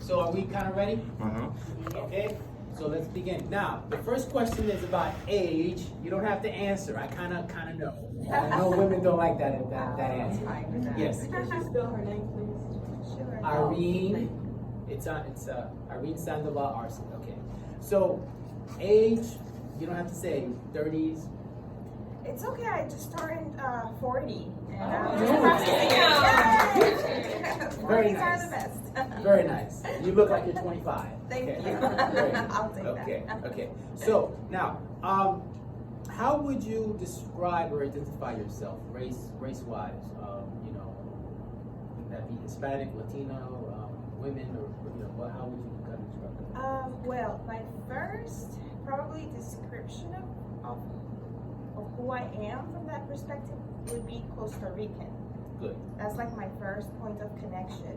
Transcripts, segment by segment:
So are we kind of ready? Uh-huh. Okay, so let's begin. Now, the first question is about age. You don't have to answer. I kind of know. I know women don't like that answer. Yes. Could you spell her name, please? Sure. Irene. It's Irene Sandoval Arce. Okay. So, age. You don't have to say 30s. It's okay. I just turned 40. And I'm Oh. just practicing. Very 40s are nice. the best. Very nice. You look like you're 25. Thank Okay. you. Great. I'll take Okay. that. Okay. So now, how would you describe or identify yourself, race-wise? You know, would that be Hispanic, Latino, women, or you know, how would you kind of describe that? Well, my first probably description of who I am from that perspective would be Costa Rican. Good. That's like my first point of connection.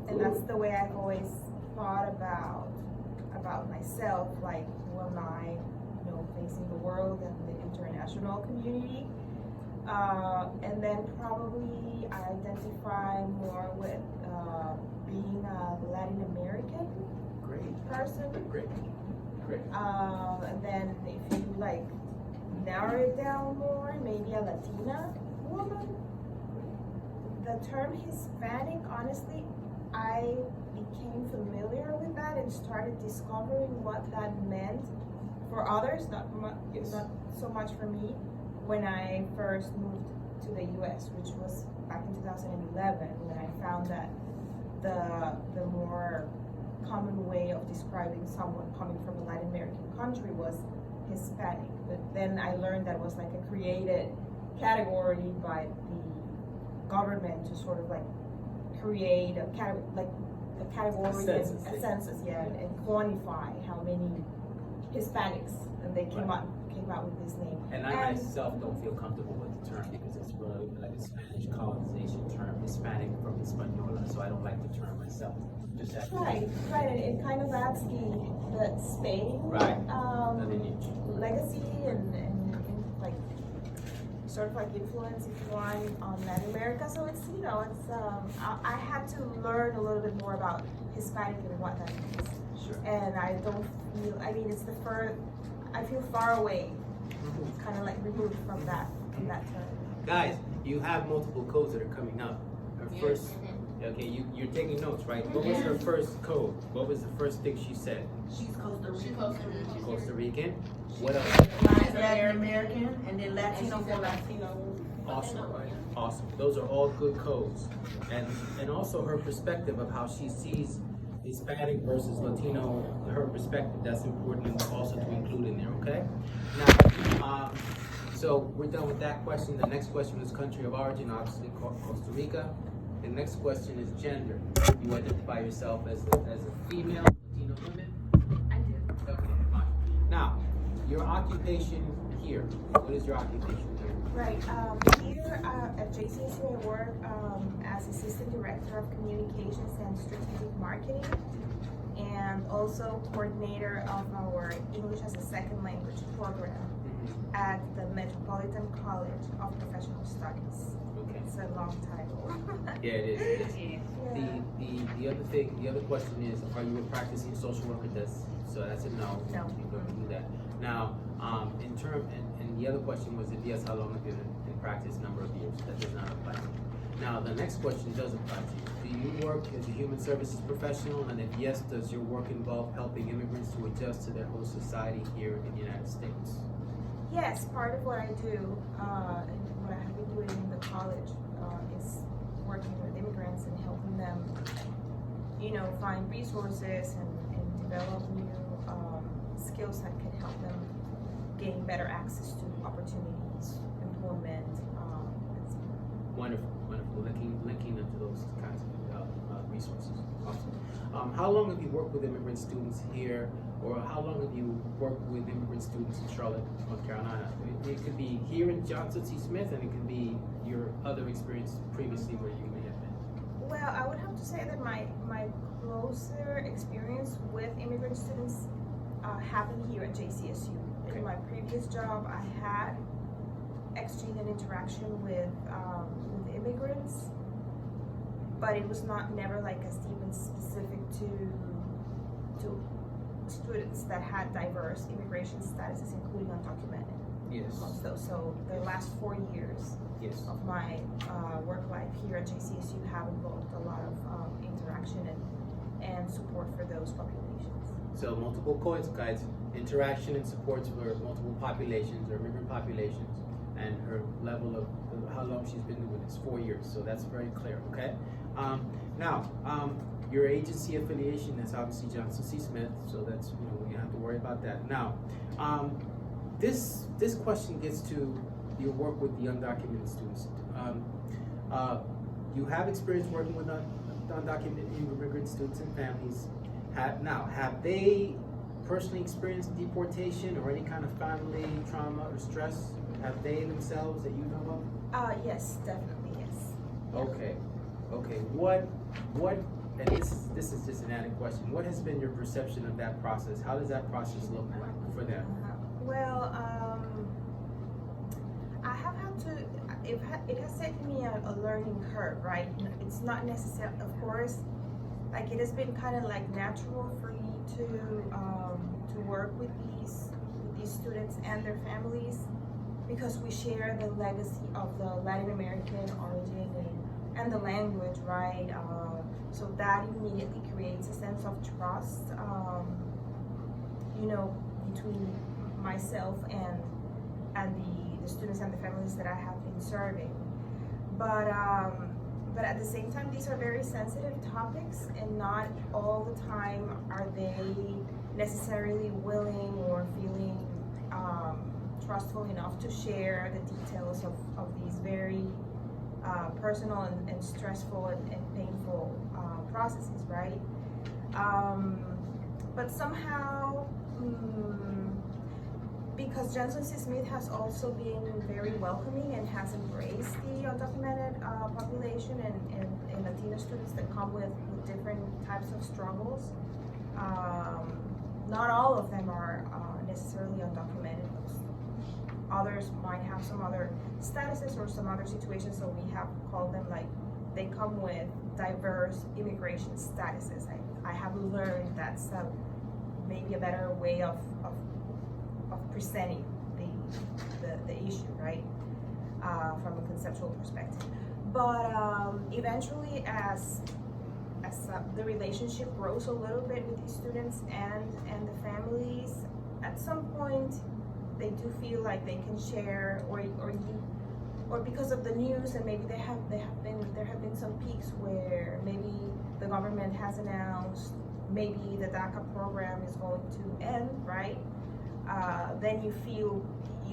And Cool. that's the way I've always thought about myself, like who am I, you know, facing the world and the international community. And then probably I identify more with being a Latin American Great. person. Great. Great. And then if you like narrow it down more, maybe a Latina woman. The term Hispanic, honestly, I became familiar with that and started discovering what that meant for others, not so much for me, when I first moved to the US, which was back in 2011, when I found that the more common way of describing someone coming from a Latin American country was Hispanic. But then I learned that it was like a created category by the government to sort of like create a category, A census. and quantify how many Hispanics, and they came out with this name. And I myself don't feel comfortable with the term because it's really like a Spanish colonization term, Hispanic from Hispaniola, so I don't like the term myself. Just that. Right, and it kind of adds the Spain Right. The lineage. legacy and like sort of like influence, if you want, on Latin America. So it's, you know, it's I had to learn a little bit more about Hispanic and what that means. Sure. And I don't feel, I mean, it's I feel far away, kind of like removed from that term. Guys, you have multiple codes that are coming up. Her first, okay, you're taking notes, right? What was her first code? What was the first thing she said? She's Costa Rican. Costa Rican. What else? Mine's Latin American, and then Latino for Latino. Awesome. Those are all good codes, and also her perspective of how she sees Hispanic versus Latino. Her perspective, that's important also to include in there. Okay. Now, so we're done with that question. The next question is country of origin, obviously Costa Rica. The next question is gender. You identify yourself as a female, Latino woman? I do. Okay, fine. Now, your occupation here. What is your occupation here? Right. Here at JCSU, I work as Assistant Director of Communications and Strategic Marketing, and also coordinator of our English as a Second Language program at the Metropolitan College of Professional Studies. Okay. It's a long title. Yeah, it is. Yeah. The other question is, are you a practicing social worker? So that's a no. No. You don't do that. Now, and the other question was, if yes, how long have you been in practice? Number of years. That does not apply to you. Now, the next question does apply to you. Do you work as a human services professional? And if yes, does your work involve helping immigrants to adjust to their host society here in the United States? Yes, part of what I do, and what I have been doing in the college, is working with immigrants and helping them, you know, find resources and develop new skills that can help them gain better access to opportunities, employment. Wonderful. Linking into those kinds of resources. Awesome. How long have you worked with immigrant students here, or how long have you worked with immigrant students in Charlotte, North Carolina? It could be here in Johnson C. Smith, and it could be your other experience previously where you may have been. Well, I would have to say that my closer experience with immigrant students happened here at JCSU. Okay. In my previous job, I had exchange and interaction with immigrants, but it was never like a even specific to students that had diverse immigration statuses, including undocumented. Yes. So the last 4 years Yes. of my work life here at JCSU have involved a lot of interaction and support for those populations. So multiple guides, interaction and supports for multiple populations or immigrant populations, and her level of how long she's been doing this, 4 years. So that's very clear. Okay. Now, your agency affiliation is obviously Johnson C. Smith, so that's, we don't have to worry about that. Now, this question gets to your work with the undocumented students. You have experience working with undocumented immigrant students and families. Have they personally experienced deportation or any kind of family trauma or stress? Have they themselves that you know of? Yes, definitely, yes. Okay. What? And this is just an added question. What has been your perception of that process? How does that process look like for them? Well, I have had to. It has taken me a learning curve, right? It's not necessary, of course. Like, it has been kind of like natural for me to work with these students and their families, because we share the legacy of the Latin American origin and the language, right? So that immediately creates a sense of trust, between myself and the students and the families that I have been serving. But at the same time, these are very sensitive topics, and not all the time are they necessarily willing or feeling trustful enough to share the details of these very personal and stressful and painful processes, right? But somehow, because Johnson C. Smith has also been very welcoming and has embraced the undocumented population and Latino students that come with different types of struggles. Not all of them are necessarily undocumented. Others might have some other statuses or some other situations, so we have called them, like, they come with diverse immigration statuses. I have learned that's maybe a better way of presenting the issue, right? From a conceptual perspective. But eventually, as the relationship grows a little bit with these students and the families, at some point they do feel like they can share, or because of the news, and maybe there have been some peaks where maybe the government has announced maybe the DACA program is going to end, right? Then you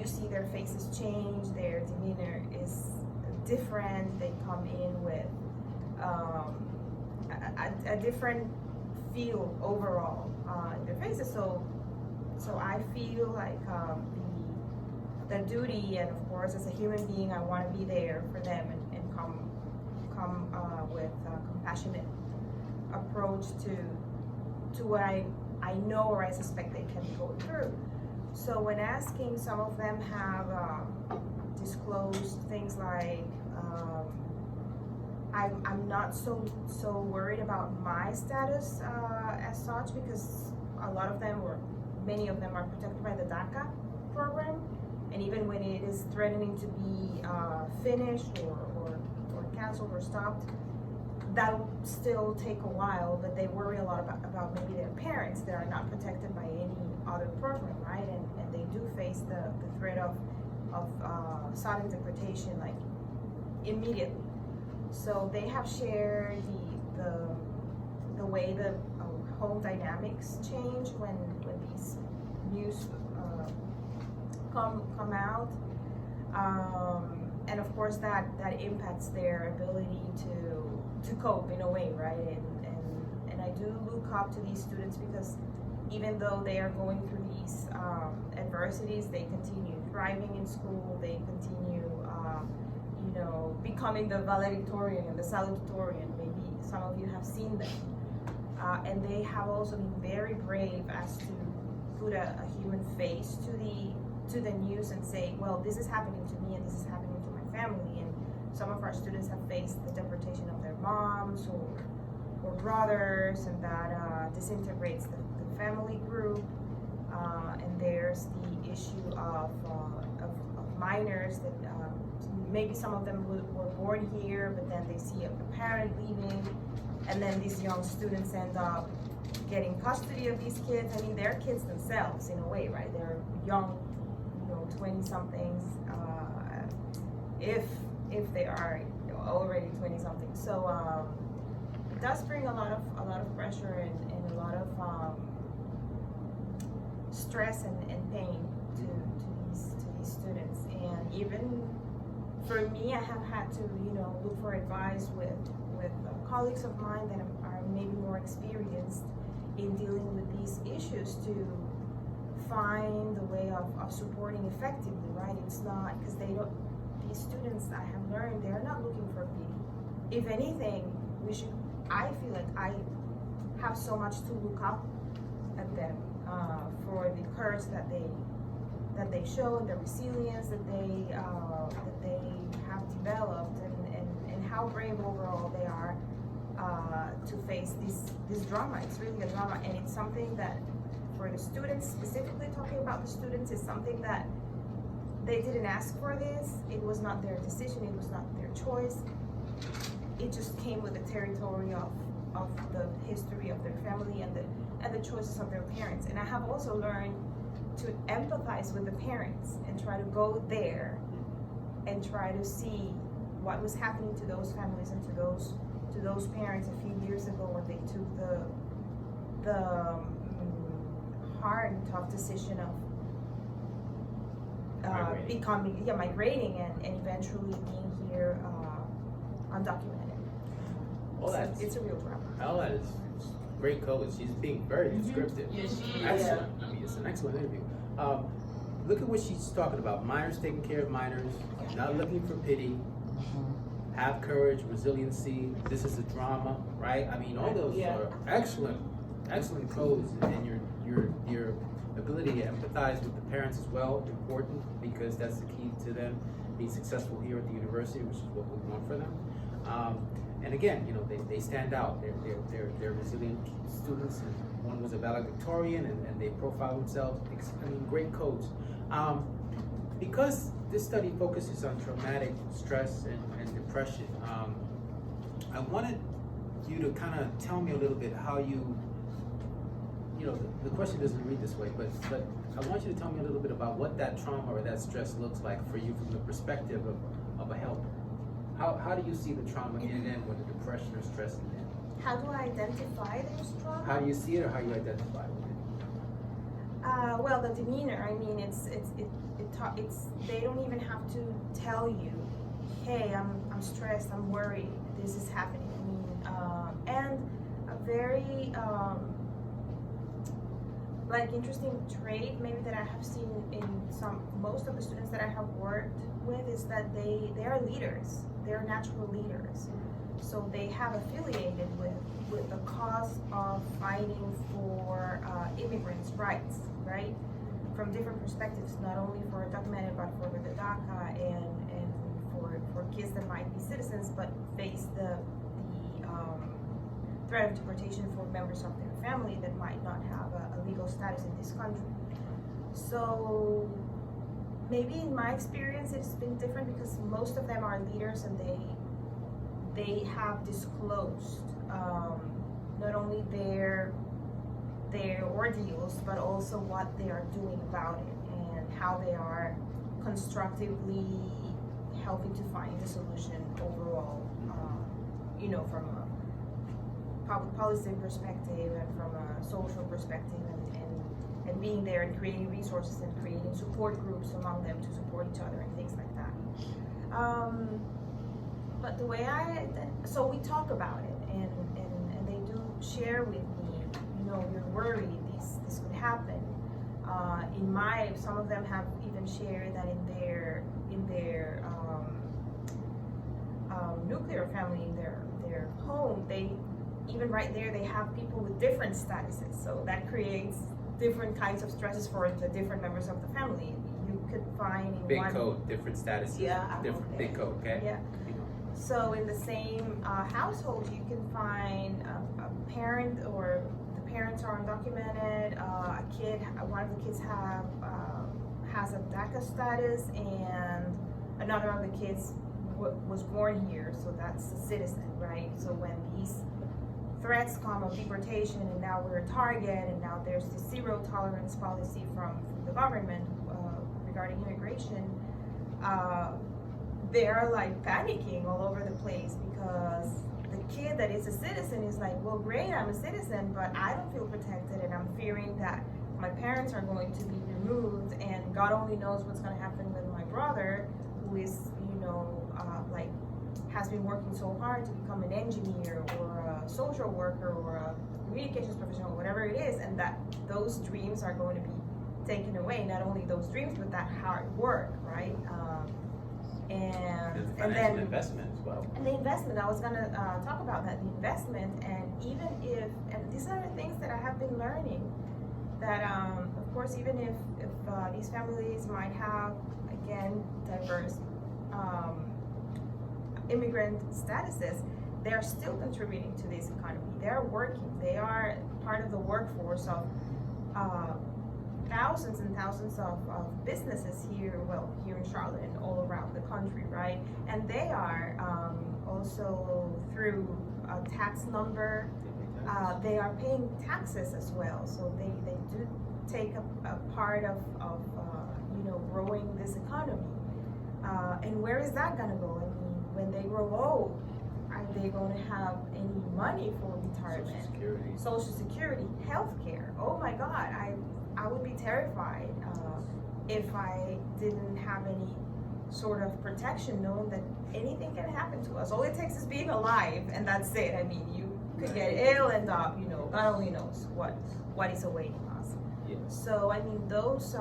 see their faces change, their demeanor is different. They come in with a different feel overall in their faces. So I feel like the duty, and of course as a human being, I want to be there for them and come with a compassionate approach to what I know or I suspect they can be going through. So when asking, some of them have disclosed things like, I'm not so worried about my status as such, because a lot of them, or many of them, are protected by the DACA program, and even when it is threatening to be finished or canceled or stopped, that'll still take a while. But they worry a lot about maybe their parents that are not protected by any other program, right? And they do face the threat of sudden deportation, like, immediately. So they have shared the way the home dynamics change when these news come out, and of course that impacts their ability to cope in a way, right? And I do look up to these students, because even though they are going through these adversities, they continue thriving in school. They continue, becoming the valedictorian and the salutatorian. Maybe some of you have seen them, and they have also been very brave as to put a human face to the news and say, well, this is happening to me and this is happening to my family. And some of our students have faced the deportation of their moms or brothers, and that disintegrates the family group. And there's the issue of minors that maybe some of them were born here, but then they see a parent leaving, and then these young students end up getting custody of these kids. I mean, they're kids themselves in a way, right? They're young, 20-somethings, if they are already 20-somethings. So it does bring a lot of pressure and a lot of stress and pain to these students. And even for me, I have had to look for advice with colleagues of mine that are maybe more experienced in dealing with these issues to find the way of supporting effectively, right? It's not because these students, I have learned, they're not looking for pity. If anything, I feel like I have so much to look up at them for the courage that they show, and the resilience that they have developed, and how brave overall they are to face this drama. It's really a drama, and it's something that for the students, specifically talking about the students, is something that they didn't ask for this. It was not their decision, it was not their choice. It just came with the territory of the history of their family and the choices of their parents. And I have also learned to empathize with the parents and try to go there and try to see what was happening to those families and to those parents a few years ago when they took the hard and tough decision of migrating and eventually being here undocumented. Well, it's a real drama. All that is great coach. She's being very descriptive. Yes, she is. Excellent. I mean, it's an excellent interview. Look at what she's talking about. Minors taking care of minors, not looking for pity, have courage, resiliency. This is a drama, right? I mean, all those are excellent codes, and your ability to empathize with the parents as well, important, because that's the key to them being successful here at the university, which is what we want for them. And again, they stand out. They're resilient students, and one was a valedictorian, and they profile themselves. I mean, great codes. Because this study focuses on traumatic stress and depression, I wanted you to kind of tell me a little bit how the question doesn't read this way, but I want you to tell me a little bit about what that trauma or that stress looks like for you from the perspective of a helper. How do you see the trauma in them, or the depression or stress in them? How do I identify those trauma? How do you see it, or how you identify with it? Well, the demeanor. I mean, it's they don't even have to tell you, hey, I'm stressed, I'm worried, this is happening. I mean, and a very interesting trait maybe that I have seen in most of the students that I have worked with is that they are leaders. They're natural leaders. So they have affiliated with the cause of fighting for immigrants' rights, right? From different perspectives, not only for undocumented, but for the DACA and for kids that might be citizens but face the threat of deportation for members of their family that might not have a legal status in this country. So maybe in my experience it's been different because most of them are leaders, and they have disclosed not only their ordeals, but also what they are doing about it and how they are constructively helping to find a solution overall, from a public policy perspective and from a social perspective, and being there and creating resources and creating support groups among them to support each other and things like that. But the way so we talk about it, and they do share with me, you're worried this could happen. Some of them have even shared that in their nuclear family, in their home, even right there, they have people with different statuses. So that creates different kinds of stresses for the different members of the family. You could find in Big code, different statuses. Yeah, Different okay. big code, okay? Yeah. So in the same household, you can find a parent or the parents are undocumented. A kid, one of the kids has a DACA status, and another of the kids was born here, so that's a citizen, right? So when these threats come of deportation, and now we're a target, and now there's the zero tolerance policy from the government regarding immigration, they're like panicking all over the place because the kid that is a citizen is like, well, great, I'm a citizen, but I don't feel protected, and I'm fearing that my parents are going to be removed, and God only knows what's going to happen with my brother, who is, like, has been working so hard to become an engineer or a social worker or a communications professional, whatever it is, and that those dreams are going to be taken away. Not only those dreams, but that hard work, right? And then investment as well. And the investment, I was gonna talk about that, the investment, and even if, and these are the things that I have been learning, that of course, even if these families might have, again, diverse immigrant statuses, they are still contributing to this economy. They're working, they are part of the workforce of thousands and thousands of businesses here in Charlotte and all around the country, right? And they are also through a tax number, they are paying taxes as well. So they do take a part of growing this economy. And where is that gonna go? I mean, when they grow old, are they going to have any money for retirement? Social Security, healthcare. Oh my God, I would be terrified if I didn't have any sort of protection, knowing that anything can happen to us. All it takes is being alive, and that's it. I mean, you could get ill and God only knows what is awaiting us. Yeah. So I mean, those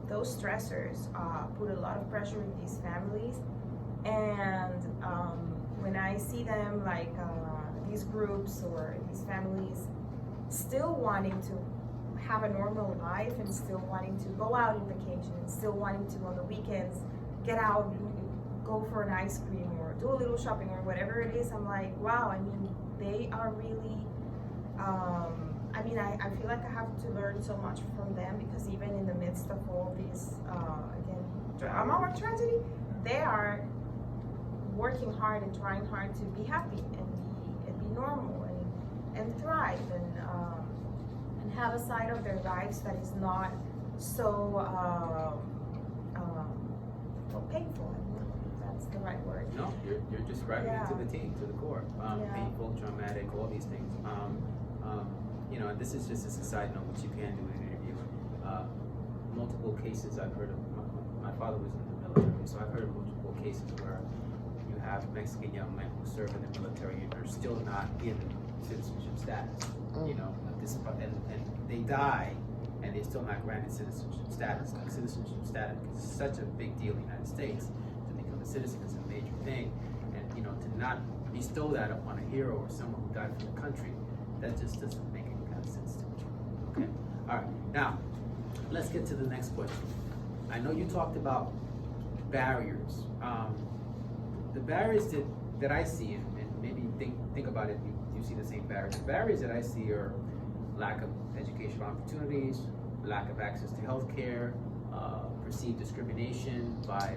stressors put a lot of pressure in these families, and when I see them, like these groups or these families still wanting to have a normal life and still wanting to go out on vacation and still wanting to on the weekends get out and go for an ice cream or do a little shopping or whatever it is, I'm like, wow, I mean, they are really, I feel like I have to learn so much from them, because even in the midst of all these, again, drama or tragedy, they are working hard and trying hard to be happy and be normal and thrive and have a side of their lives that is not so painful. I don't think that's the right word. No, you're describing it to the T, to the core. Painful, traumatic, all these things. And this is just as a side note, which you can do in an interview. Multiple cases I've heard of. My father was in the military, so I've heard of multiple cases where you have Mexican young men who serve in the military and are still not given citizenship status. And they die, and they're still not granted citizenship status. Like citizenship status is such a big deal in the United States. To become a citizen is a major thing, and to not bestow that upon a hero or someone who died for the country, that just doesn't make any kind of sense to me. Okay. All right. Now, let's get to the next question. I know you talked about barriers. The barriers that I see, and maybe think about it, you see the same barriers. The barriers that I see are lack of educational opportunities, lack of access to health care, perceived discrimination by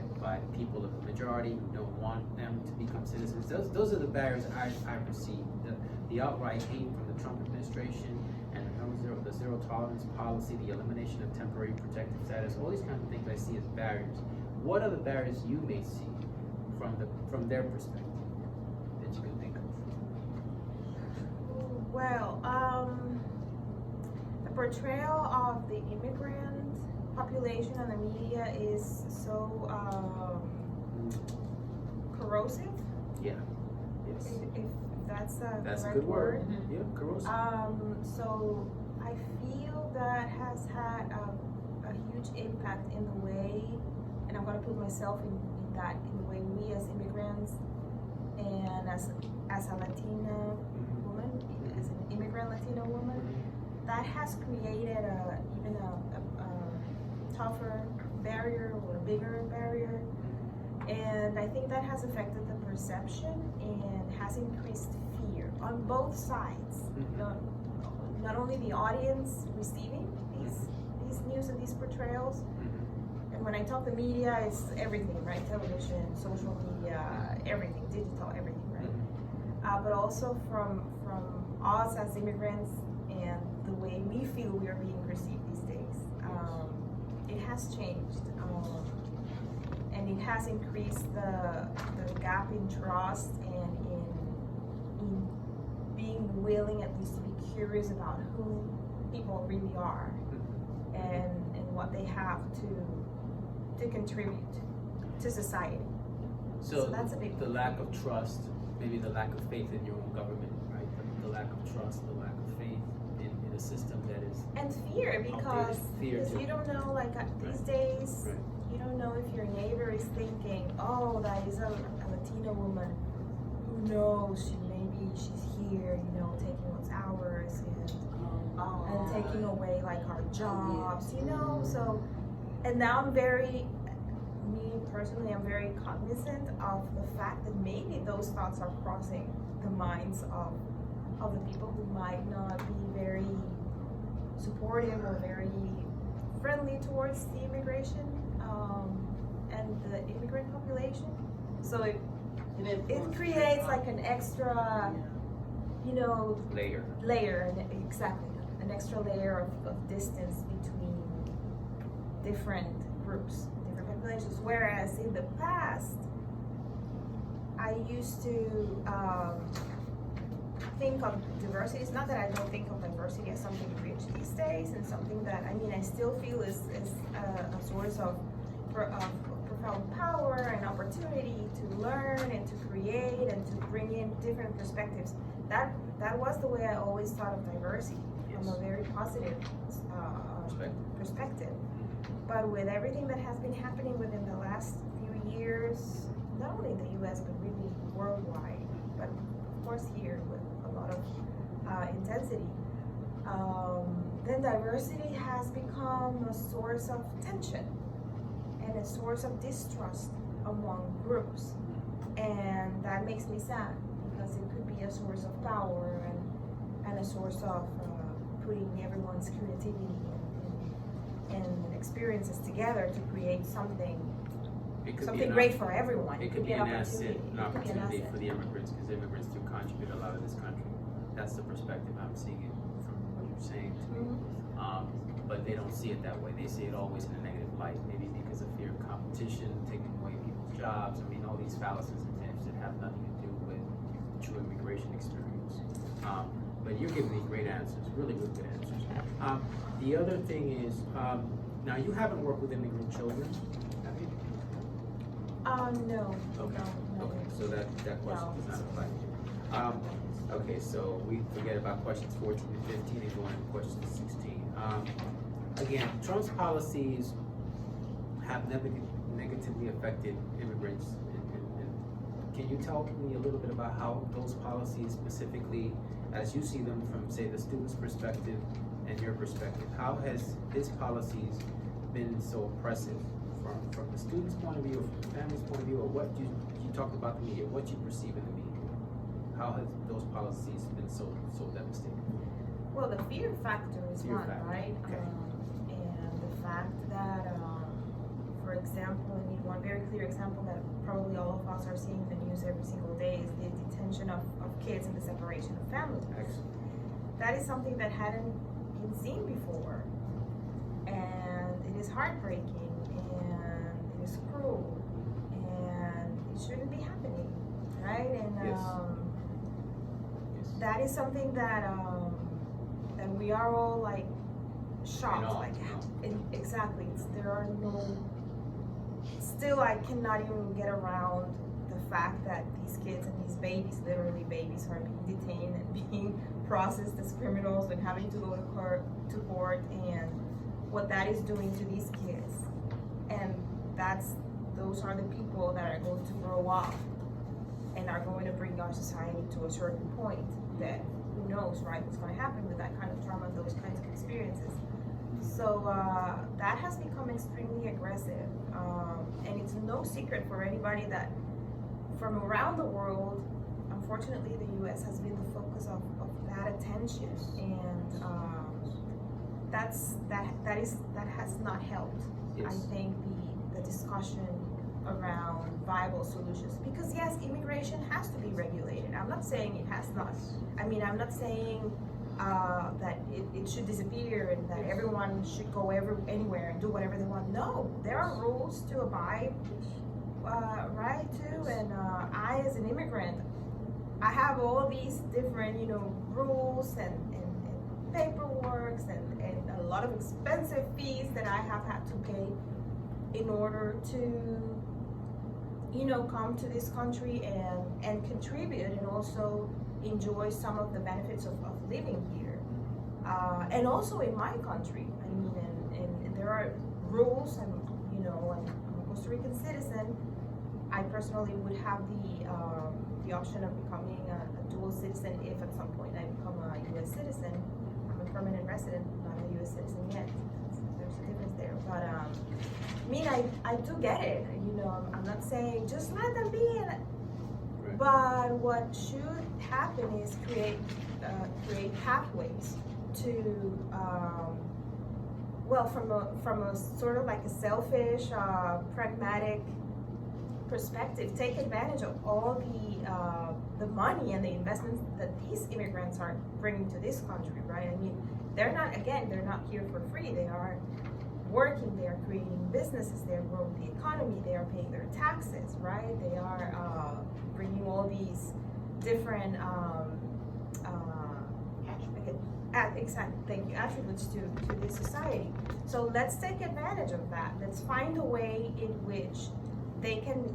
people of the majority who don't want them to become citizens. Those are the barriers I perceive. The outright hate from the Trump administration, and the zero tolerance policy, the elimination of temporary protected status, all these kinds of things I see as barriers. What are the barriers you may see from their perspective that you can think of? Well, the portrayal of the immigrant population on the media is so corrosive. Yeah. Yes. If that's the That's a correct good word. Mhm. Yeah, corrosive. So I feel that has had a huge impact in the way, and I'm gonna put myself in the way we as immigrants and as a Latina woman, as an immigrant Latina woman, that has created even a tougher barrier or a bigger barrier And I think that has affected the perception and has increased fear on both sides. Not only the audience receiving these news and these portrayals, and when I talk the media, it's everything, right? Television, social media, everything, digital, everything, right? But also from us as immigrants and the way we feel we are being perceived these days. It has changed, and it has increased the gap in trust and in being willing at least to be curious about who people really are and what they have to contribute to society. So that's a big the lack of trust, maybe the lack of faith in your own government, right? The lack of trust, the lack of faith in a system that is And fear, because too. you don't know, like these days, you don't know if your neighbor is thinking, oh, that is a Latina woman. Who knows? Maybe she's here, taking what's ours and taking away like our jobs, So, and now me personally, I'm very cognizant of the fact that maybe those thoughts are crossing the minds of the people who might not be very supportive or very friendly towards the immigration and the immigrant population. So it creates like an extra, layer, exactly, an extra layer of distance between different groups, different populations. Whereas in the past, I used to think of diversity. It's not that I don't think of diversity as something rich these days and something that, I still feel is a source of profound power and opportunity to learn and to create and to bring in different perspectives. That was the way I always thought of diversity, from a very positive perspective. But with everything that has been happening within the last few years, not only in the US, but really worldwide, but of course here with a lot of intensity, then diversity has become a source of tension and a source of distrust among groups. And that makes me sad, because it could be a source of power and a source of putting everyone's creativity and experiences together to create something great for everyone. It could be an asset, an opportunity for the immigrants, because immigrants do contribute a lot of this country. That's the perspective I'm seeing it from what you're saying to me. But they don't see it that way. They see it always in a negative light, maybe because of fear of competition, taking away people's jobs. All these fallacies and things that have nothing to do with true immigration experience. But you're giving me great answers, really, really good answers. The other thing is, now you haven't worked with immigrant children, have you? No. Okay. No. Okay. So that question does not apply to you. Okay. So we forget about questions 14 and 15 and go on to questions 16. Again, Trump's policies have negatively affected immigrants. Can you tell me a little bit about how those policies specifically, as you see them from, say, the student's perspective and your perspective, how has his policies been so oppressive from the student's point of view, or from the family's point of view, or what you talked about the media, what you perceive in the media? How have those policies been so devastating? Well, the fear factor is one, right? Okay. And the fact that, for example, I mean, one very clear example that probably all of us are seeing in the news every single day is the detention of kids and the separation of families. Excellent. That is something that hadn't been seen before. And it is heartbreaking, and it is cruel, and it shouldn't be happening, right? And that is something that we are all like shocked, exactly. There are still I cannot even get around the fact that these kids and these babies, literally babies, are being detained and being processed as criminals and having to go to court, and what that is doing to these kids. And those are the people that are going to grow up and are going to bring our society to a certain point that who knows, right, what's going to happen with that kind of trauma, those kinds of experiences. So that has become extremely aggressive, and it's no secret for anybody that from around the world, unfortunately, the U.S. has been the focus of that attention, and that has not helped. Yes. I think the discussion around viable solutions, because yes, immigration has to be regulated. I'm not saying it has not. I mean, I'm not saying that it should disappear and that everyone should go anywhere and do whatever they want. No, there are rules to abide right too. And I, as an immigrant, I have all these different, rules and paperwork and a lot of expensive fees that I have had to pay in order to come to this country and contribute and also enjoy some of the benefits of living here. And also in my country, I mean, and there are rules, and I'm a Costa Rican citizen. I personally would have the option of becoming a dual citizen if at some point I become a U.S. citizen. I'm a permanent resident, not a U.S. citizen yet. There's a difference there, but I mean, I do get it. I'm not saying just let them be in it. Right. But what should happen is create pathways to, from a sort of like a selfish, pragmatic perspective, take advantage of all the money and the investments that these immigrants are bringing to this country, right? I mean, they're not here for free. They are working, they are creating businesses, they're growing the economy, they are paying their taxes, right? They are bringing all these different attributes to this society. So let's take advantage of that. Let's find a way in which they can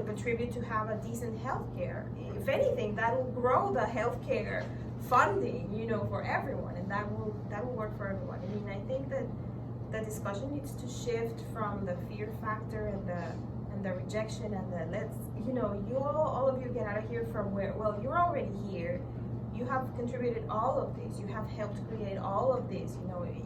contribute to have a decent health care. If anything, that will grow the health care funding, for everyone, and that will work for everyone. I mean, I think that the discussion needs to shift from the fear factor and the rejection and all of you get out of here from where, well, you're already here. You have contributed all of this. You have helped create all of this,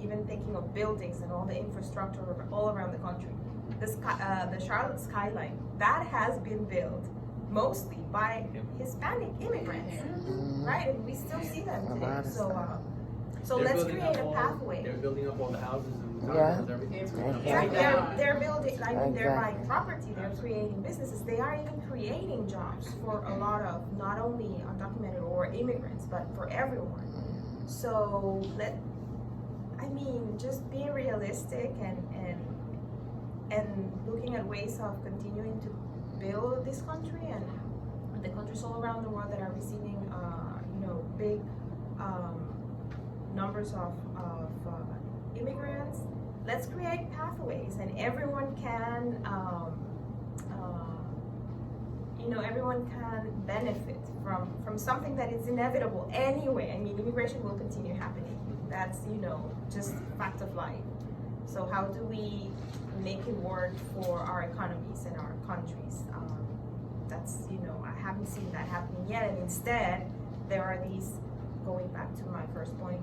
even thinking of buildings and all the infrastructure all around the country. The Charlotte skyline, that has been built mostly by Hispanic immigrants, right? And we still see them today. So let's create a pathway. They're building up all the houses and Yeah. everything. They're building, they're buying property, they're creating businesses, they are even creating jobs for a lot of, not only undocumented or immigrants, but for everyone. So just being realistic and looking at ways of continuing to build this country and the countries all around the world that are receiving, big numbers of immigrants. Let's create pathways, and everyone can, everyone can benefit from something that is inevitable anyway. I mean, immigration will continue happening. That's, just fact of life. So how do we make it work for our economies and our countries? That's, I haven't seen that happening yet, and instead, there are these, going back to my first point,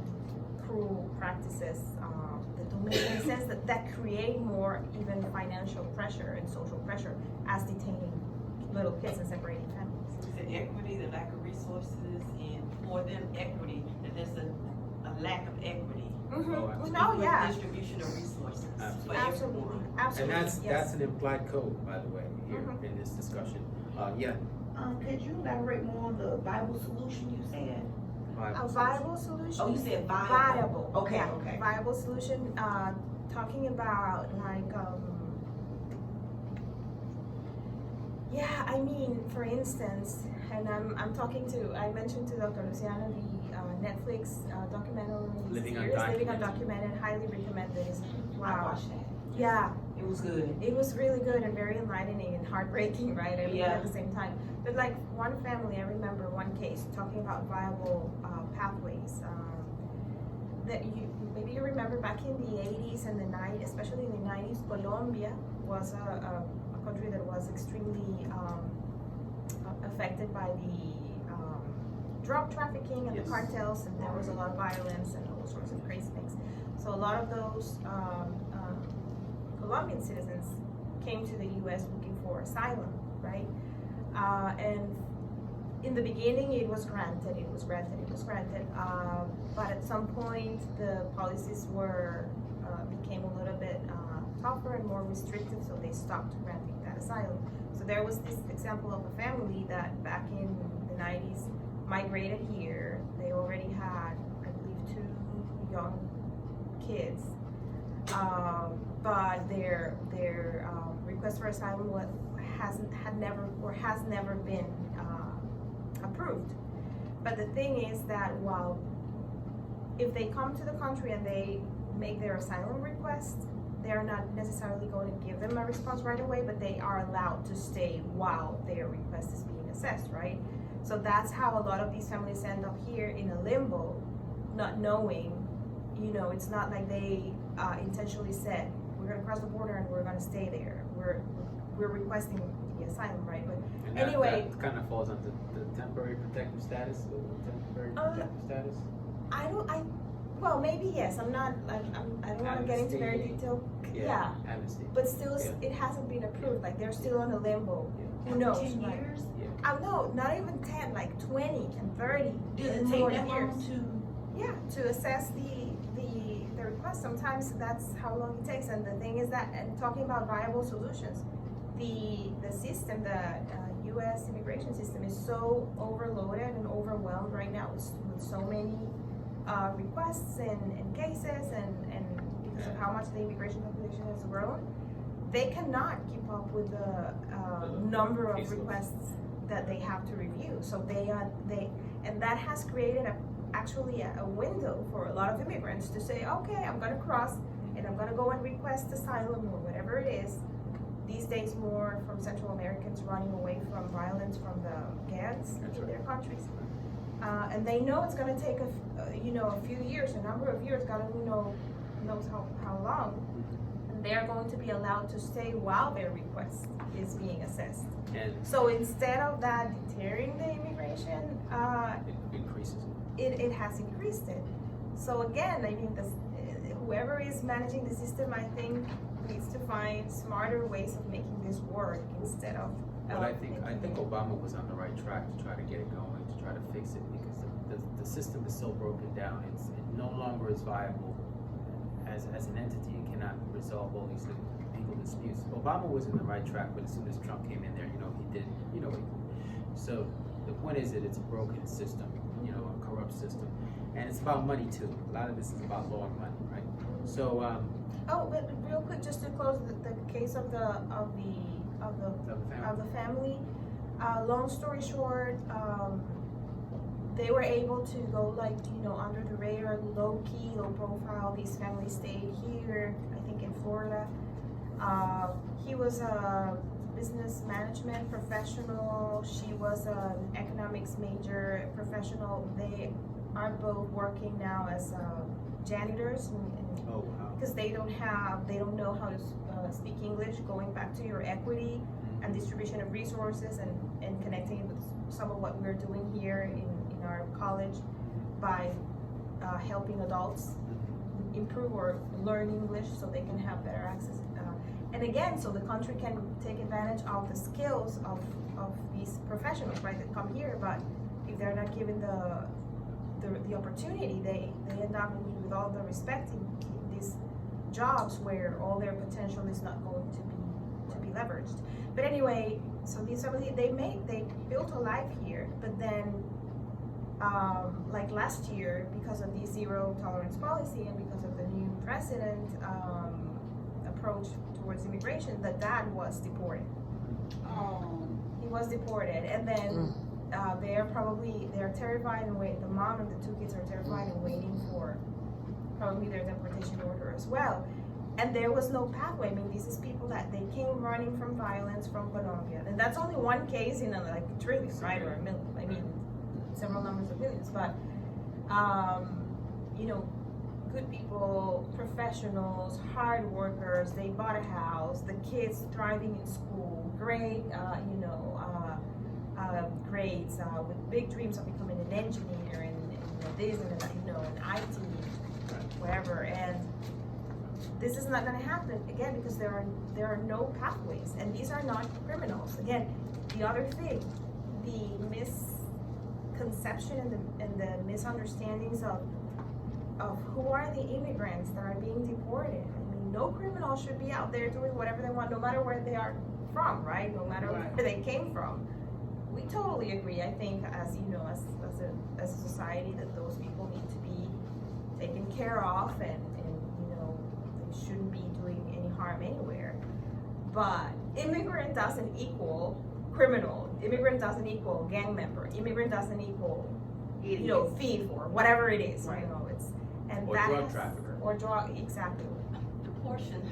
cruel practices that don't make any sense, that create more even financial pressure and social pressure as detaining little kids and separating families. The equity, the lack of resources, and for them equity, that there's a lack of equity. Mm-hmm. No, yeah. Distribution of resources for Absolutely. everyone. Absolutely. And yes. that's an implied code, by the way, here in this discussion. Yeah. Could you elaborate more on the Bible solution you said? A viable solution. Oh, you said viable. Viable. Okay, yeah. okay. Viable solution. Talking about for instance, and I mentioned to Dr. Luciana the Netflix documentary Living series, Living Undocumented. Undocumented, highly recommended. I Wow. watched that. Yeah. It was good. It was really good and very enlightening and heartbreaking, right? I mean, Yeah. at the same time. But like one family, I remember one case talking about viable pathways. That maybe you remember back in the 80s and the 90s, especially in the 90s, Colombia was a country that was extremely affected by the drug trafficking and Yes. the cartels, and there was a lot of violence and all sorts of crazy things. So a lot of those Colombian citizens came to the U.S. looking for asylum, right? And in the beginning, it was granted. But at some point, the policies became a little bit tougher and more restrictive, so they stopped granting that asylum. So there was this example of a family that back in the 90s migrated here. They already had, I believe, 2 young kids, but their request for asylum has never been approved. But the thing is that if they come to the country and they make their asylum request, they're not necessarily going to give them a response right away, but they are allowed to stay while their request is being assessed, right? So that's how a lot of these families end up here in a limbo, not knowing, it's not like they intentionally said, we're gonna cross the border and we're gonna stay there. We're requesting the asylum, right? But And anyway, that kind of falls under the temporary protective status, well, maybe yes. I don't want to get into very Amnesty. detail. Yeah, amnesty. But still, Yeah. it hasn't been approved. Like they're still on a limbo. Yeah. Who knows? 10 Like, years? no, not even 10, like 20 and 30 Does it and take more that years. long to? Yeah, to assess the request. Sometimes that's how long it takes. And the thing is that, and talking about viable solutions, the system, the U.S. immigration system is so overloaded and overwhelmed right now with so many requests and cases, and because of how much the immigration population has grown, they cannot keep up with the number of caseload. requests that they have to review. So and that has created actually a window for a lot of immigrants to say, okay, I'm gonna cross and I'm gonna go and request asylum or whatever it is. These days, more from Central Americans running away from violence from the gangs That's in right. their countries. And they know it's going to take a few years, a number of years, God only knows how long. And they're going to be allowed to stay while their request is being assessed. And So instead of that deterring the immigration, it increases. it has increased it. So again, I mean, whoever is managing the system, I think, needs to find smarter ways of making this work instead of. But I think making it- Obama was on the right track to try to get it going, to try to fix it, because the system is so broken down. It no longer is viable as an entity. It cannot resolve all these legal disputes. Obama was in the right track, but as soon as Trump came in there, he did, So the point is that it's a broken system, a corrupt system, and it's about money too. A lot of this is about law and money, right? So But real quick, just to close the case of the family. Long story short, they were able to go under the radar, low key, low profile. These families stayed here, I think in Florida. He was a business management professional. She was an economics major professional. They are both working now as janitors oh wow. because they don't know how to speak English. Going back to your equity and distribution of resources and connecting it with some of what we're doing here in our college by helping adults improve or learn English so they can have better access. And again, so the country can take advantage of the skills of these professionals, right, that come here, but if they're not given the opportunity, they end up with all the respect in these jobs where all their potential is not going to be leveraged. But anyway, so these families, they built a life here, but then like last year, because of the zero tolerance policy and because of the new president approach towards immigration, the dad was deported. He was deported, and then they're terrified and the mom and the 2 kids are terrified and waiting for probably their deportation order as well. And there was no pathway. I mean, this is people that they came running from violence from Colombia, and that's only one case in a trillion, right, or a million. I mean, several numbers of millions, but good people, professionals, hard workers. They bought a house, the kids thriving in school, great, grades, with big dreams of becoming an engineer and this and you know, an IT, wherever. And this is not going to happen again because there are no pathways, and these are not criminals. Again, the other thing, the misconception and the misunderstandings of who are the immigrants that are being deported. I mean, no criminal should be out there doing whatever they want, no matter where they are from, right? No matter where they came from. We totally agree. I think, as you know, as a society, that those people need to be taken care of, and you know, they shouldn't be doing any harm anywhere. But immigrant doesn't equal criminal. Immigrant doesn't equal gang member. Immigrant doesn't equal, you know, thief or whatever it is. Right. You know, it's and Or that drug has- trafficker. or drug exactly. Deportation,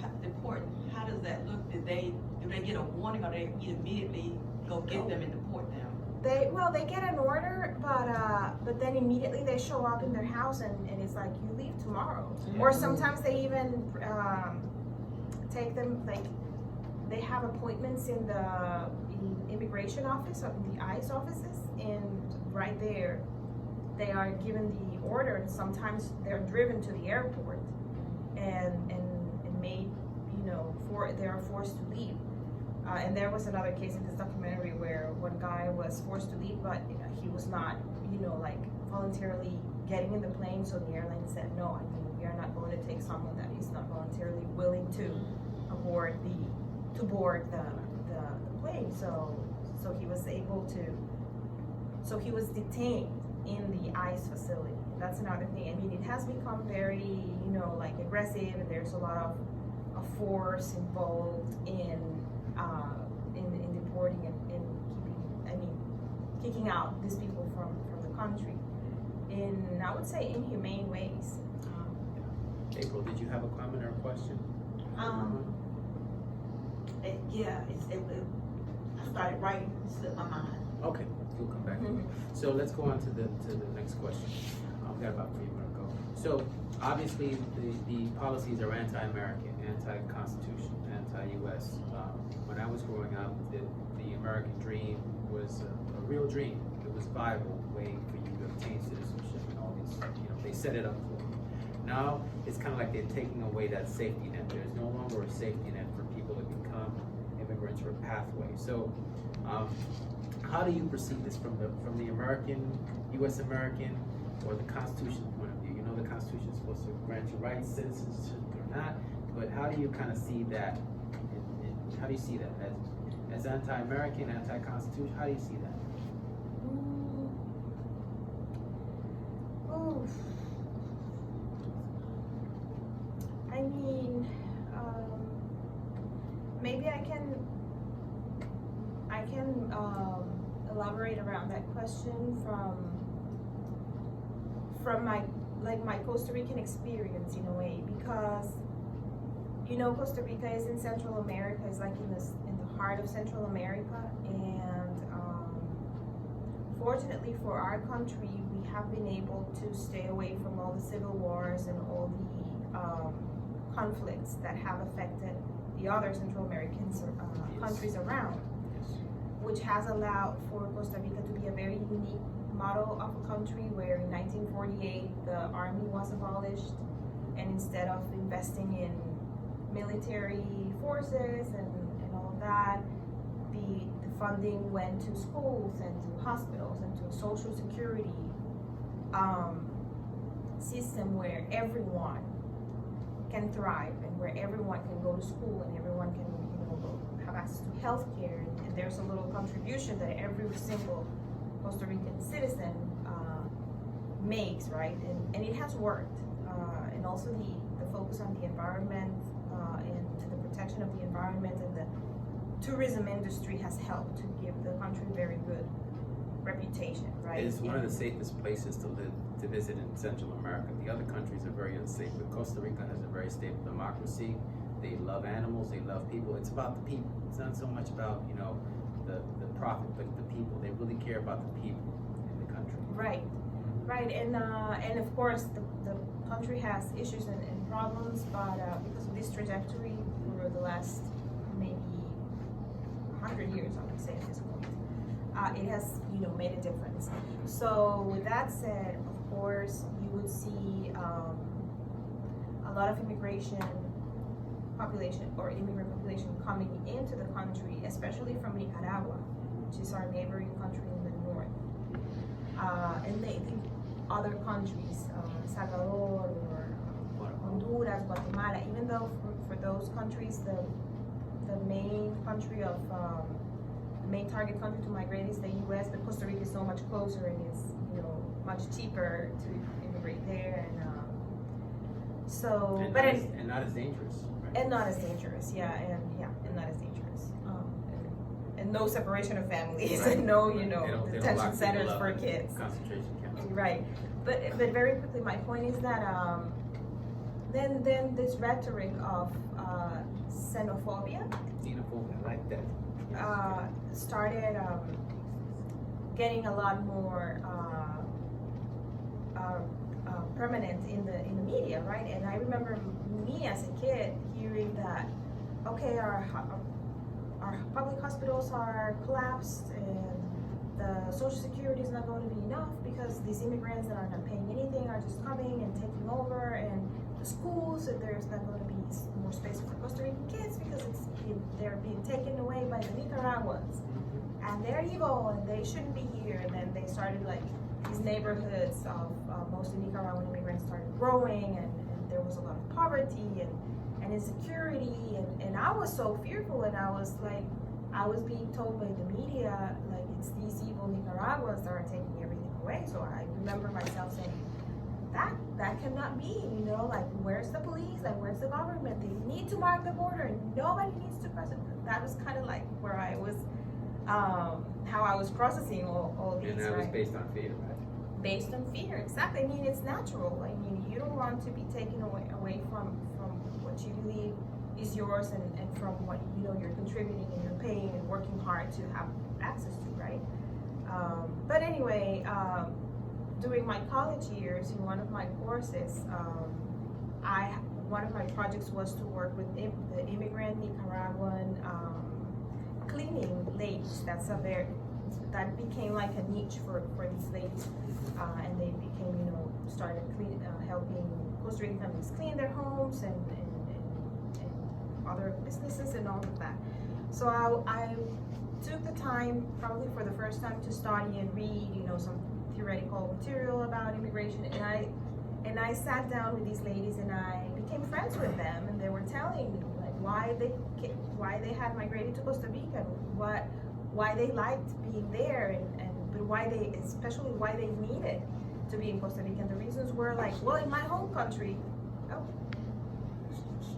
how does that look? Do they get a warning, or they immediately go get them and deport them? They get an order, but then immediately they show up in their house and it's like, you leave tomorrow. Or sometimes they even take them, like they have appointments in the immigration office or the ICE offices, and right there they are given the order, and sometimes they're driven to the airport and made, you know, they are forced to leave. And there was another case in this documentary where one guy was forced to leave, but he was not, you know, like voluntarily getting in the plane. So the airline said, no, I mean, we are not going to take someone that is not voluntarily willing to board the plane. So he was able to. So he was detained in the ICE facility. That's another thing. I mean, it has become very, you know, like aggressive, and there's a lot of force involved in deporting and kicking out these people from the country in, I would say, inhumane ways. April, did you have a comment or a question? I started writing, it slipped my mind. Okay, we'll come back to it. So let's go on to the next question. We've got about 3 minutes to go. So obviously the policies are anti-American, anti-constitution, anti-US. When I was growing up, the American dream was a real dream. It was viable way for you to obtain citizenship and all these, you know, they set it up for you. Now it's kind of like they're taking away that safety net. There's no longer a safety net for people to become immigrants or a pathway. So how do you perceive this from the American, U.S. American, or the Constitution point of view? You know, the Constitution is supposed to grant you rights, citizenship or not, but how do you kind of see that? How do you see that as anti-American, anti-Constitution? How do you see that? I mean, maybe I can elaborate around that question from my Costa Rican experience in a way, because you know, Costa Rica is in Central America. It's like in the heart of Central America, and fortunately for our country, we have been able to stay away from all the civil wars and all the conflicts that have affected the other Central American countries around, which has allowed for Costa Rica to be a very unique model of a country where in 1948 the army was abolished, and instead of investing in military forces and all of that, the funding went to schools and to hospitals and to a social security system where everyone can thrive and where everyone can go to school and everyone can, you know, have access to health care, and there's a little contribution that every single Costa Rican citizen makes, right? And it has worked. And also the focus on the environment and the protection of the environment and the tourism industry has helped to give the country a very good reputation, right? It's one of the safest places to live, to visit in Central America. The other countries are very unsafe, but Costa Rica has a very stable democracy. They love animals, they love people. It's about the people. It's not so much about, you know, the profit, but the people. They really care about the people in the country. Right, right, and of course the country has issues and problems, but because of this trajectory for the last maybe 100 years, I would say at this point, it has, you know, made a difference. So with that said, of course, you would see a lot of immigration population or immigrant population coming into the country, especially from Nicaragua, which is our neighboring country in the north. And they other countries, Salvador or Honduras, Guatemala, even though for those countries, the main country of, the main target country to migrate is the US, but Costa Rica is so much closer and it's, you know, much cheaper to immigrate there and, so, And but not, it, and not as dangerous. Right? and not as dangerous, and not as dangerous. And no separation of families, Right. and no, you Right. know, They don't lock detention people centers up for in kids. Concentration camps. Right, but very quickly, my point is that then this rhetoric of xenophobia Xenophobia, I like that. started getting a lot more permanent in the media, right? And I remember me as a kid hearing that, okay, our public hospitals are collapsed and the Social Security is not going to be enough because these immigrants that are not paying anything are just coming and taking over, and the schools, and there's not going to be more space for Costa Rican kids because they're being taken away by the Nicaraguans, and they're evil and they shouldn't be here. And then they started like these neighborhoods of mostly Nicaraguan immigrants started growing, and there was a lot of poverty and insecurity, and I was so fearful, and I was being told by the media, like, it's these evil Nicaraguans that are taking everything away. So I remember myself saying, that cannot be, you know, like, where's the police, like, where's the government? They need to mark the border, and nobody needs to cross it. That was kind of like where I was, how I was processing all these, And that was right? based on fear, right? Based on fear, exactly. I mean, it's natural. I mean, you don't want to be taken away from what you believe is yours, and from what, you know, you're contributing and you're paying and working hard to have access to, right? But anyway, during my college years, in one of my courses, one of my projects was to work with the immigrant Nicaraguan cleaning ladies. That became like a niche for these ladies, and they became, you know, started helping Costa Rican families clean their homes and other businesses and all of that. So I took the time, probably for the first time, to study and read, you know, some theoretical material about immigration, and I sat down with these ladies and I became friends with them, and they were telling me like why they had migrated to Costa Rica, why they liked being there, but especially why they needed to be in Costa Rica. And the reasons were like, well, in my home country,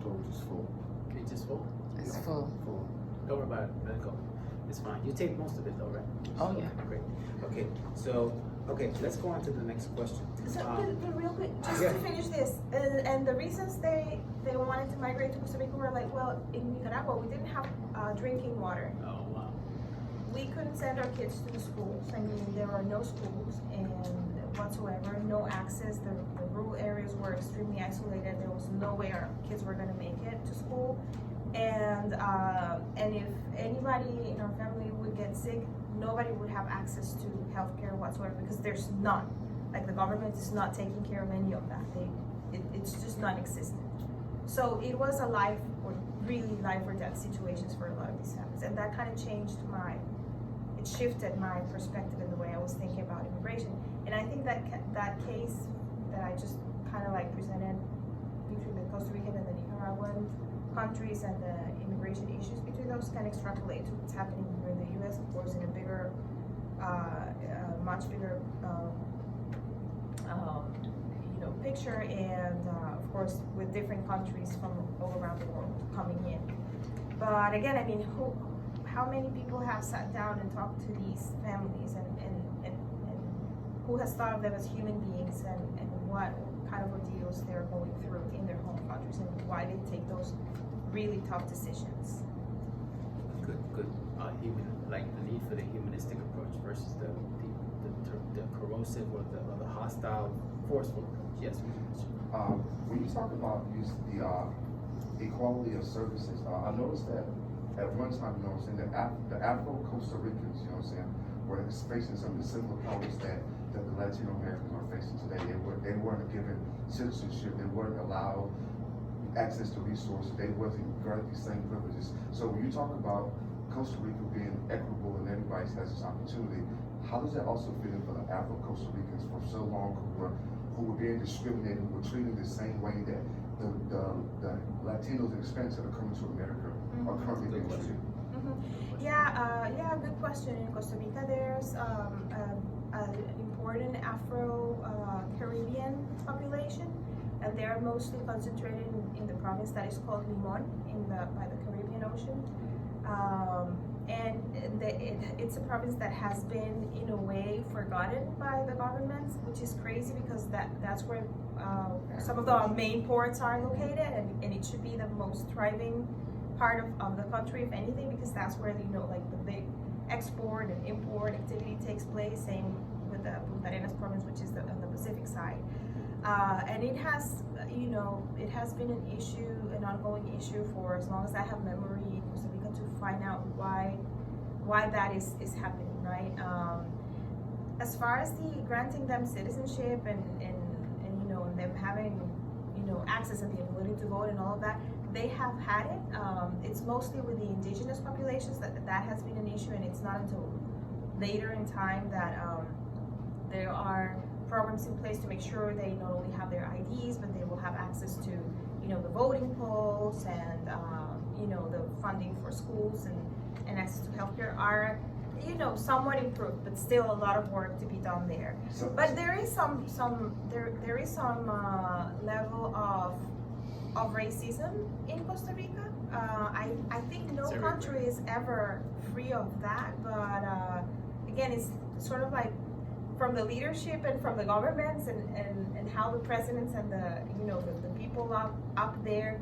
Storage is full. Okay, just full. It's full. Full. Don't worry about it. Let it go. It's fine. You take most of it though, right? Oh, yeah. Great. Okay. So, let's go on to the next question. So, but real quick, just Yeah. to finish this, and the reasons they wanted to migrate to Costa Rica were like, well, in Nicaragua we didn't have drinking water. Oh wow. We couldn't send our kids to the schools. I mean, there are no schools and whatsoever, no access. The rural areas were extremely isolated. There was no way our kids were gonna make it to school. And if anybody in our family would get sick, nobody would have access to healthcare whatsoever because there's none. Like, the government is not taking care of any of that. It's just non-existent. So it was really life or death situations for a lot of these families, and that kind of it shifted my perspective in the way I was thinking about immigration. And I think that case that I just kind of like presented between the Costa Rican and the Nicaraguan countries and the immigration issues between those can extrapolate to what's happening here in the U.S., of course, in a bigger, much bigger, picture, and of course with different countries from all around the world coming in. But again, I mean, how many people have sat down and talked to these families, and who has thought of them as human beings, and what kind of ordeals they're going through in their home countries, and why they take those really tough decisions. Good. Like the need for the humanistic approach versus the corrosive or the hostile, forceful approach. Yes. When you talk about the equality of services, I noticed that at one time, you know what I'm saying, the Afro Costa Ricans, you know what I'm saying, were facing some of the similar problems that the Latino Americans are facing today. They weren't given citizenship. They weren't allowed access to resources. They wasn't granted these same privileges. So when you talk about Costa Rica being equitable and everybody has this opportunity, how does that also fit in for the Afro-Costa Ricans for so long who were being discriminated, who were treated the same way that the Latinos and Hispanics that are coming to America are currently being treated? Yeah, good question. In Costa Rica, there's an important Afro-Caribbean population, and they're mostly concentrated in the province that is called Limon by the Caribbean Ocean. It's a province that has been, in a way, forgotten by the government, which is crazy because that's where some of the main ports are located, and it should be the most thriving part of the country, if anything, because that's where, you know, like the big export and import activity takes place. Same with the Punta Arenas province, which is on the Pacific side. And it has, you know, it has been an issue, an ongoing issue for as long as I have memory in Costa Rica to find out why that is happening, right? As far as the granting them citizenship and you know, and them having, you know, access and the ability to vote and all of that, they have had it. It's mostly with the indigenous populations that has been an issue, and it's not until later in time that there are programs in place to make sure they not only have their IDs, but they will have access to, you know, the voting polls and you know, the funding for schools and access to healthcare are, you know, somewhat improved, but still a lot of work to be done there. But there is some level of racism in Costa Rica. I think no country is ever free of that, but again, it's sort of like from the leadership and from the governments and how the presidents and the, you know, the people up there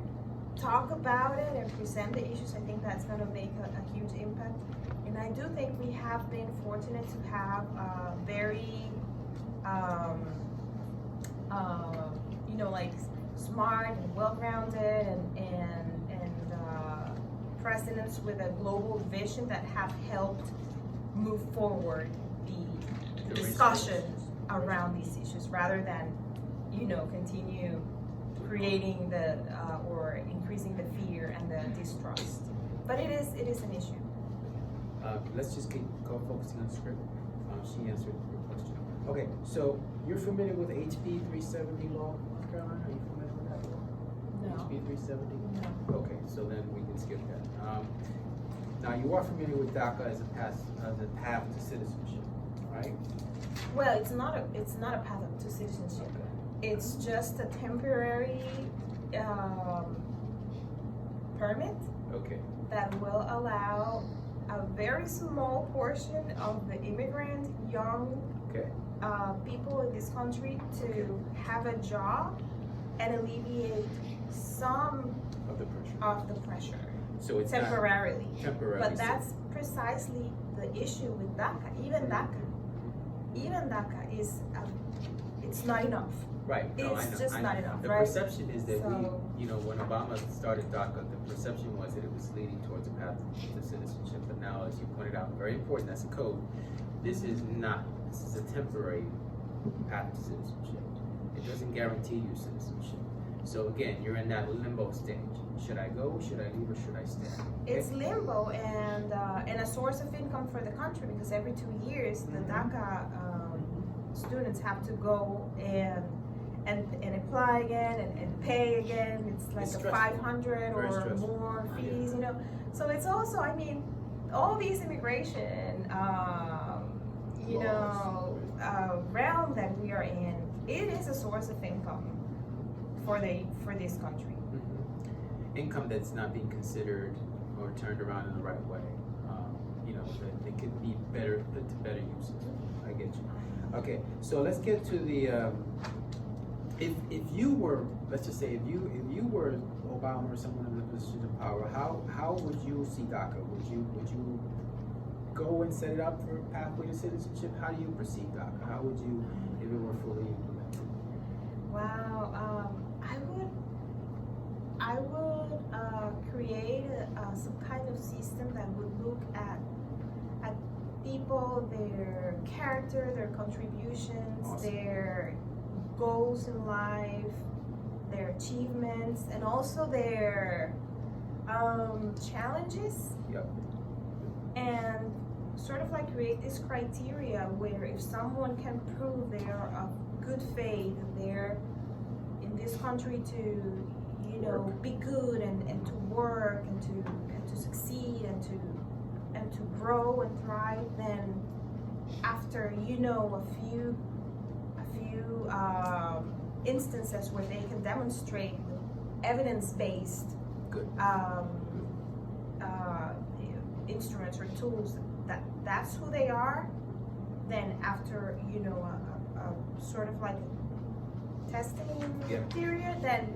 talk about it and present the issues. I think that's going to make a huge impact. And I do think we have been fortunate to have very you know, like smart and well-grounded and presidents with a global vision that have helped move forward the discussion around these issues, rather than, you know, continue creating the or increasing the fear and the distrust. But it is an issue. Let's just go focusing on the script. She answered your question. Okay, so you're familiar with HB 370 law, North Carolina? Are you familiar with that law? No. HB 370? No. Okay, so then we can skip that. Now you are familiar with DACA as a path to citizenship, right? Well, it's not a path to citizenship. It's just a temporary permit Okay. that will allow a very small portion of the immigrant young Okay. people in this country to have a job and alleviate some Of the pressure. of the pressure So it's temporarily. not temporarily. But that's precisely the issue with DACA. Even DACA is it's not enough. Right. No, It's I know. just I not know. enough, The right? perception is that So- we, you know, when Obama started DACA, the perception was that it was leading towards a path to citizenship. But now, as you pointed out, very important, that's a code. This is not. This is a temporary path to citizenship. It doesn't guarantee you citizenship. So again, you're in that limbo stage. Should I go? Should I leave? Or should I stay? It's limbo and a source of income for the country, because every 2 years the DACA students have to go and apply again and pay again. It's like It's a stressful. 500 Very or stressful. more fees, you know. So it's also, I mean, all these immigration, you know, realm that we are in, it is a source of income for this country. Mhm. Income that's not being considered or turned around in the right way. You know, that they could be better, put to better uses. I get you. Okay, so let's get to the, if you were, let's just say, if you were Obama or someone in the position of power, how would you see DACA? Would you go and set it up for a pathway to citizenship? How do you perceive DACA? How would you, if it were fully implemented? Wow, I would create some kind of system that would look at people people, their character, their contributions, Awesome. their goals in life, their achievements, and also their challenges. Yep. And sort of like create this criteria where if someone can prove they are of good faith, they're in this country to, you know, be good and to work and to succeed and to grow and thrive, then after, you know, a few instances where they can demonstrate evidence-based Good. Instruments or tools that's who they are, then after, you know, a sort of like testing Yeah. period, then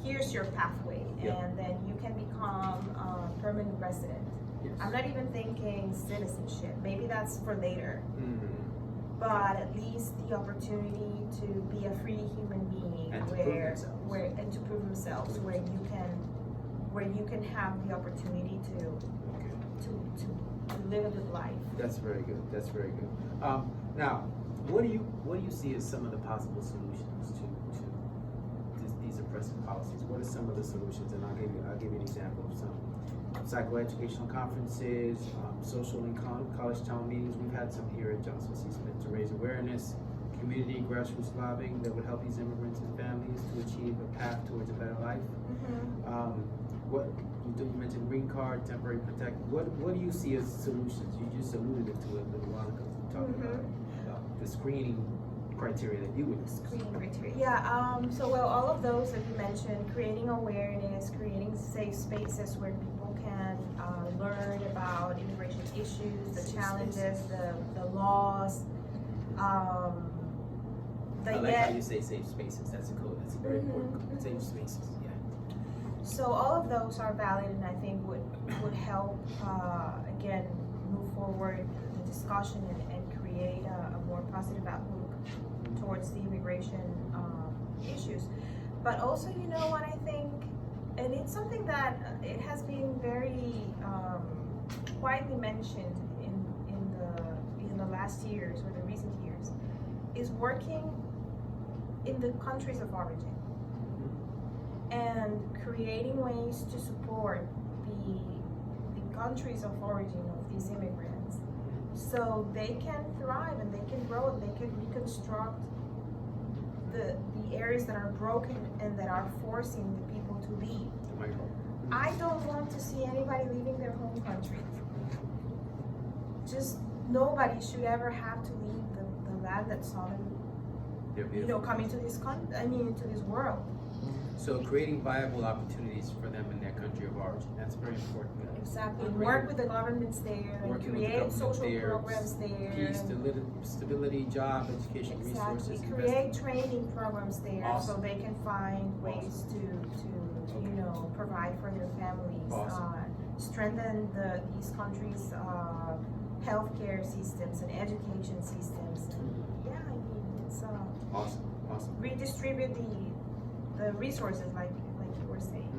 here's your pathway, Yeah. and then you can become a permanent resident. Yes. I'm not even thinking citizenship, maybe that's for later, Mhm. but at least the opportunity to be a free human being And to prove themselves. and to prove themselves, where you can have the opportunity to Okay. live a good life. That's very good. That's very good. Now, what do you see as some of the possible solutions to these oppressive policies? What are some of the solutions? And I'll give you an example of some psychoeducational conferences, social and college town meetings. We've had some here at Johnson C. Smith to raise awareness, community grassroots lobbying that would help these immigrants and families to achieve a path towards a better life. What you mentioned, green card, temporary protect. What do you see as solutions? You just alluded to it a little while ago, talking about the screening criteria that you would use. Screening criteria. Yeah, so well, all of those that you mentioned, creating awareness, creating safe spaces where people can learn about immigration issues, the challenges, the laws, I like how you say safe spaces. That's a code. That's a very important code. Safe spaces. Yeah. So all of those are valid, and I think would help again move forward the discussion and create a more positive outlook towards the immigration issues. But also, you know what I think, and it's something that it has been very widely mentioned in the last years or the recent years, is working in the countries of origin and creating ways to support the countries of origin of these immigrants, so they can thrive and they can grow and they can reconstruct the areas that are broken and that are forcing the people to leave. I don't want to see anybody leaving their home country. Just nobody should ever have to leave the land that saw them, you know, come into this into this world. So creating viable opportunities for them in their country of origin. That's very important. Guys. Exactly. And Work with the governments there and Working with the create government social there, programs there. Peace, and- stability, job, education, resources, Exactly. investment. Create training programs there so Awesome. they can find ways to you know, provide for their families. Awesome. Strengthen these countries' healthcare systems and education systems. And yeah, I mean, it's Awesome. redistribute the resources like you were saying.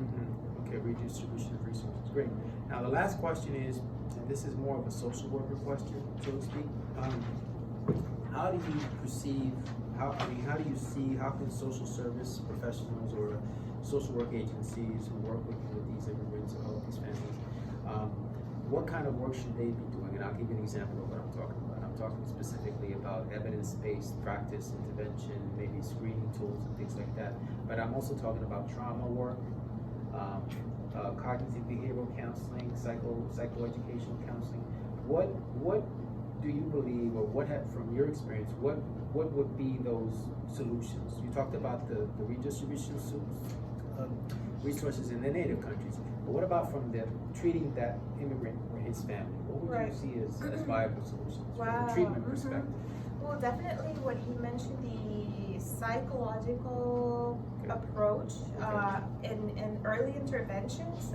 Okay, redistribution of resources. Great. Now the last question is, and this is more of a social worker question, so to speak. How do you perceive? How do you see? How can social service professionals or social work agencies who work with these immigrants or all these families, what kind of work should they be doing? And I'll give you an example of what I'm talking about. I'm talking specifically about evidence-based practice, intervention, maybe screening tools and things like that. But I'm also talking about trauma work, cognitive behavioral counseling, psychoeducational counseling. What do you believe, or from your experience, what would be those solutions? You talked about the redistribution resources in the native countries, but what about from treating that immigrant or his family? What would Right. you see as viable solutions from Wow. a treatment Mhm. perspective? Well, definitely what you mentioned, the psychological Okay. approach and early interventions.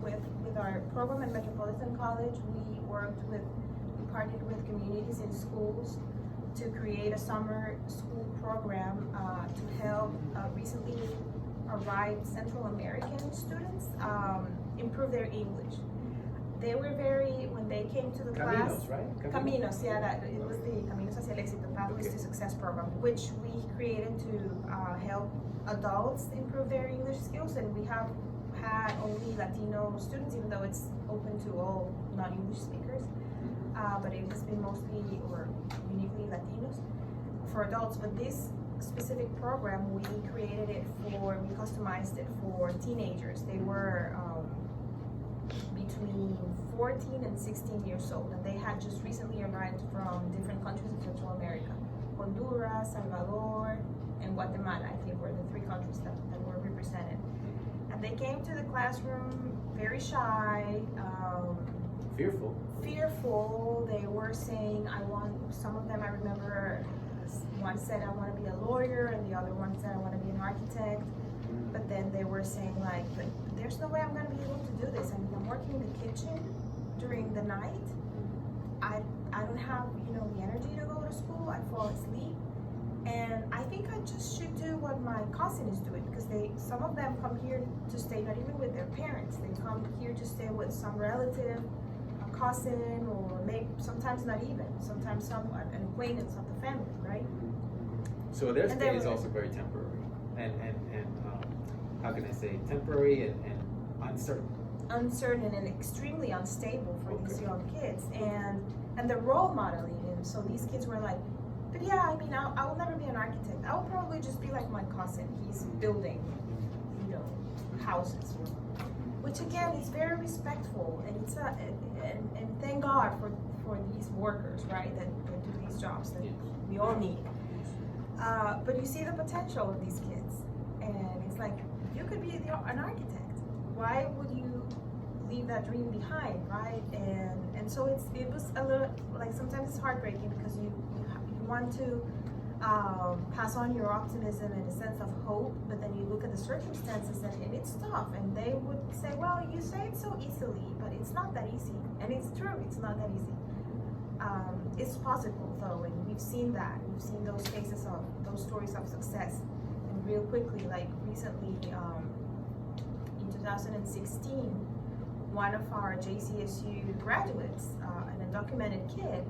With our program at Metropolitan College, we partnered with communities in schools to create a summer school program to help recently arrived Central American students improve their English. they were very, when they came to the class. Caminos, right? Caminos, yeah, that, it was the Caminos hacia el éxito, Pathways Okay. to Success program, which we created to help adults improve their English skills, and we have had only Latino students, even though it's open to all non-English speakers. But it has been mostly or uniquely Latinos for adults. But this specific program, we created it we customized it for teenagers. They were between 14 and 16 years old, and they had just recently arrived from different countries in Central America. Honduras, Salvador, and Guatemala, I think, were the three countries that were represented. And they came to the classroom very shy, fearful. They were saying, some of them I remember, one said, I want to be a lawyer, and the other one said, I want to be an architect. But then they were saying, like, but there's no way I'm going to be able to do this. I mean, I'm working in the kitchen during the night. I don't have, the energy to go to school. I fall asleep. And I think I just should do what my cousin is doing, because some of them come here to stay not even with their parents. They come here to stay with some relative, a cousin, or maybe sometimes not even. Sometimes an acquaintance of the family, right? So their And they stay is were- also very temporary, and how can I say, temporary and uncertain. Uncertain and extremely unstable for these Okay. young kids, and the role modeling. And so these kids were like, but yeah, I mean, I will never be an architect. I will probably just be like my cousin. He's building, houses, which again is very respectful, and it's and thank God for these workers, right, that do these jobs that we all need. But you see the potential of these kids, and it's like, you could be an architect. Why would you leave that dream behind, right? And so it was a little, like, sometimes it's heartbreaking because you want to pass on your optimism and a sense of hope, but then you look at the circumstances and it's tough. And they would say, well, you say it so easily, but it's not that easy. And it's true, it's not that easy. It's possible though, and we've seen that. We've seen those cases of those stories of success. And real quickly, like recently, in 2016, one of our JCSU graduates, an undocumented kid,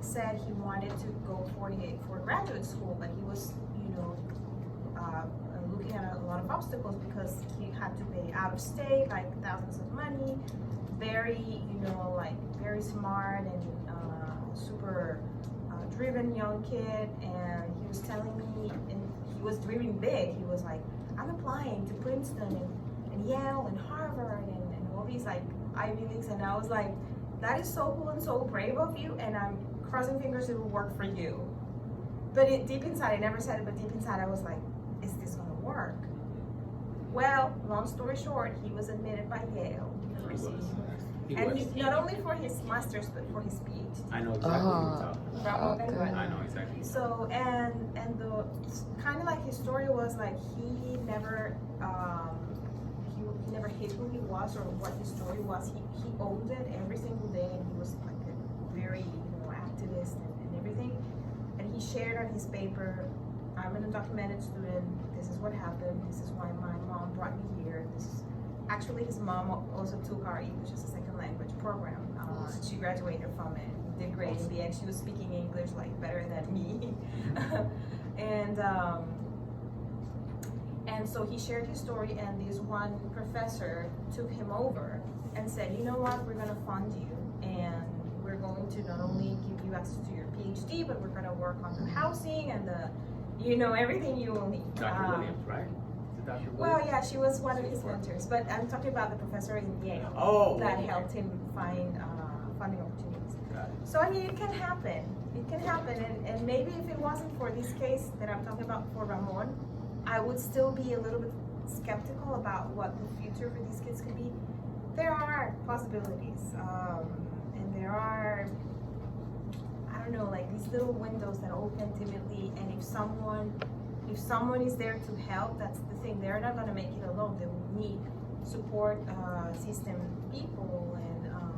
said he wanted to go for graduate school, but he was, looking at a lot of obstacles because he had to pay out of state, like thousands of money. Very, very smart and super driven young kid, and he was telling me, and he was dreaming big. He was like, I'm applying to Princeton and Yale and Harvard and all these like Ivy Leagues, and I was like, that is so cool and so brave of you, and I'm crossing fingers it will work for you. But deep inside, I never said it, but deep inside I was like, is this gonna work? Well, long story short, he was admitted by Yale University. He And was. he's not only for his master's, but for his PhD. I know exactly what you're talking about. From Okay. I know exactly. So, and the kind of like his story was like, he never hid who he was or what his story was. He owned it every single day, and he was like a very, activist and everything. And he shared on his paper, I'm an undocumented student, this is what happened, this is why my mom brought me here. Actually, his mom also took our English as a second language program. She graduated from it, did great in the end. She was speaking English like better than me. And so he shared his story, and this one professor took him over and said, you know what, we're gonna fund you, and we're going to not only give you access to your PhD, but we're gonna work on the housing and everything you will need. Dr. Williams, right? Is it Dr. Williams? Well, yeah, she was one of his mentors, but I'm talking about the professor in Yale Oh, that okay. helped him find funding opportunities. Got it. So I mean, it can happen. It can happen, and maybe if it wasn't for this case that I'm talking about for Ramon, I would still be a little bit skeptical about what the future for these kids could be. There are possibilities, and there are, I don't know, like these little windows that open timidly, and if someone is there to help, that's the thing. They're not gonna make it alone. They will need support system people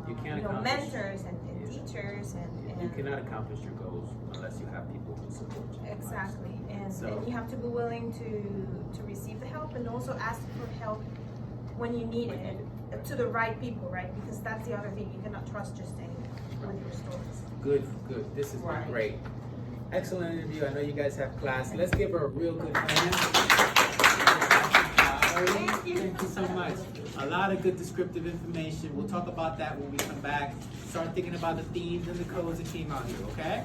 You and can't accomplish- mentors and teachers and You cannot accomplish your goals unless you have people who support you. exactly, and So- you have to be willing to receive the help and also ask for help when you need When it. needed. to the right people, right? Because that's the other thing, you cannot trust just anyone with your stories. Good, good. This has been Right. great. Excellent interview. I know you guys have class. Let's give her a real good hand. Thank you so much. A lot of good descriptive information. We'll talk about that when we come back. Start thinking about the themes and the codes that came out here, okay?